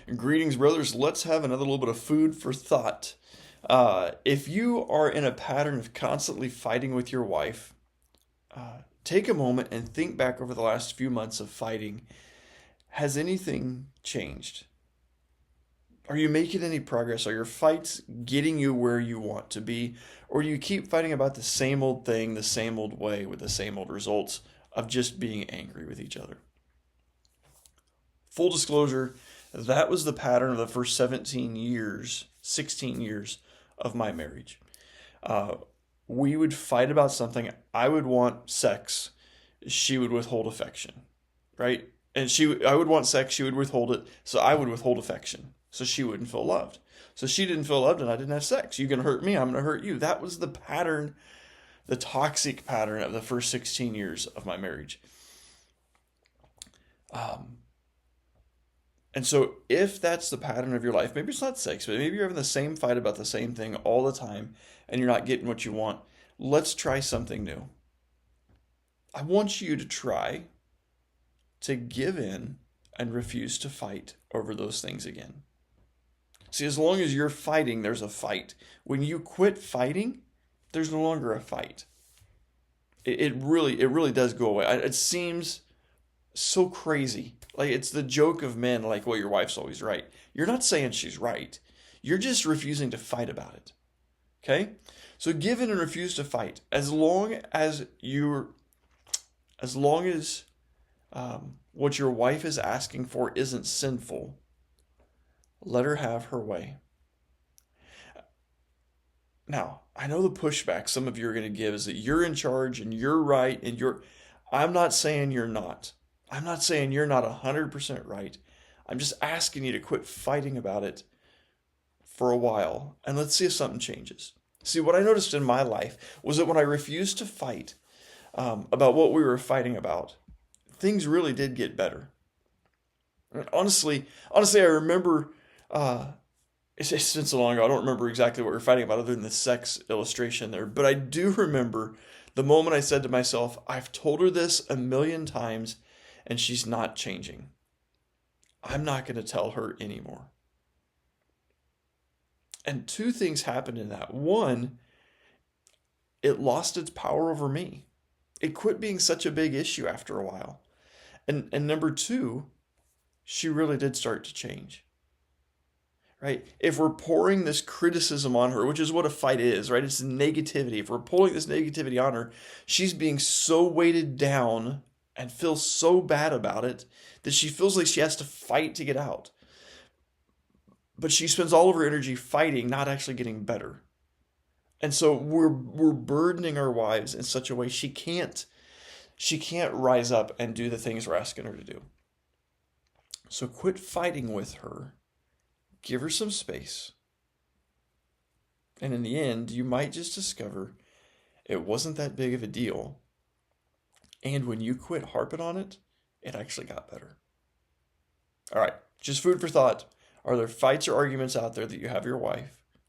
Greetings, brothers. Let's have another little bit of food for thought. If you are in a pattern of constantly fighting with your wife, take a moment and think back over the last few months of fighting. Has anything changed? Are you making any progress? Are your fights getting you where you want to be? Or do you keep fighting about the same old thing, the same old way, with the same old results of just being angry with each other? Full disclosure, that was the pattern of the first 17 years, 16 years of my marriage. Uh, we would fight about something. I would want sex. She would withhold affection, right? I would want sex. She would withhold it. So I would withhold affection. So she wouldn't feel loved. So she didn't feel loved and I didn't have sex. You can hurt me. I'm going to hurt you. That was the pattern, the toxic pattern of the first 16 years of my marriage. Um, And so, if that's the pattern of your life, maybe it's not sex, but maybe you're having the same fight about the same thing all the time and you're not getting what you want, let's try something new. I want you to try to give in and refuse to fight over those things again. See, as long as you're fighting, there's a fight. When you quit fighting, there's no longer a fight. It really does go away. It seems so crazy. Like it's the joke of men, like, well, your wife's always right. You're not saying she's right. You're just refusing to fight about it. Okay? So give in and refuse to fight. As long as what your wife is asking for isn't sinful, let her have her way. Now, I know the pushback some of you are going to give is that you're in charge and you're right and I'm not saying you're not. I'm not saying you're not 100% right. I'm just asking you to quit fighting about it for a while and let's see if something changes. See, what I noticed in my life was that when I refused to fight about what we were fighting about, things really did get better. And honestly, I remember it's been so long ago. I don't remember exactly what we were fighting about other than the sex illustration there, but I do remember the moment I said to myself, I've told her this a million times and she's not changing. I'm not going to tell her anymore. And two things happened in that. One, it lost its power over me. It quit being such a big issue after a while. And number two, she really did start to change. Right? If we're pouring this criticism on her, which is what a fight is, right? It's negativity. If we're pulling this negativity on her, she's being so weighted down and feels so bad about it that she feels like she has to fight to get out. But she spends all of her energy fighting, not actually getting better. And so we're burdening our wives in such a way she can't rise up and do the things we're asking her to do. So quit fighting with her. Give her some space. And in the end, you might just discover it wasn't that big of a deal. And when you quit harping on it, it actually got better. All right, just food for thought. Are there fights or arguments out there that you have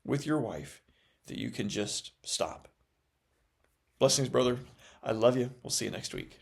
with your wife, that you can just stop? Blessings, brother. I love you. We'll see you next week.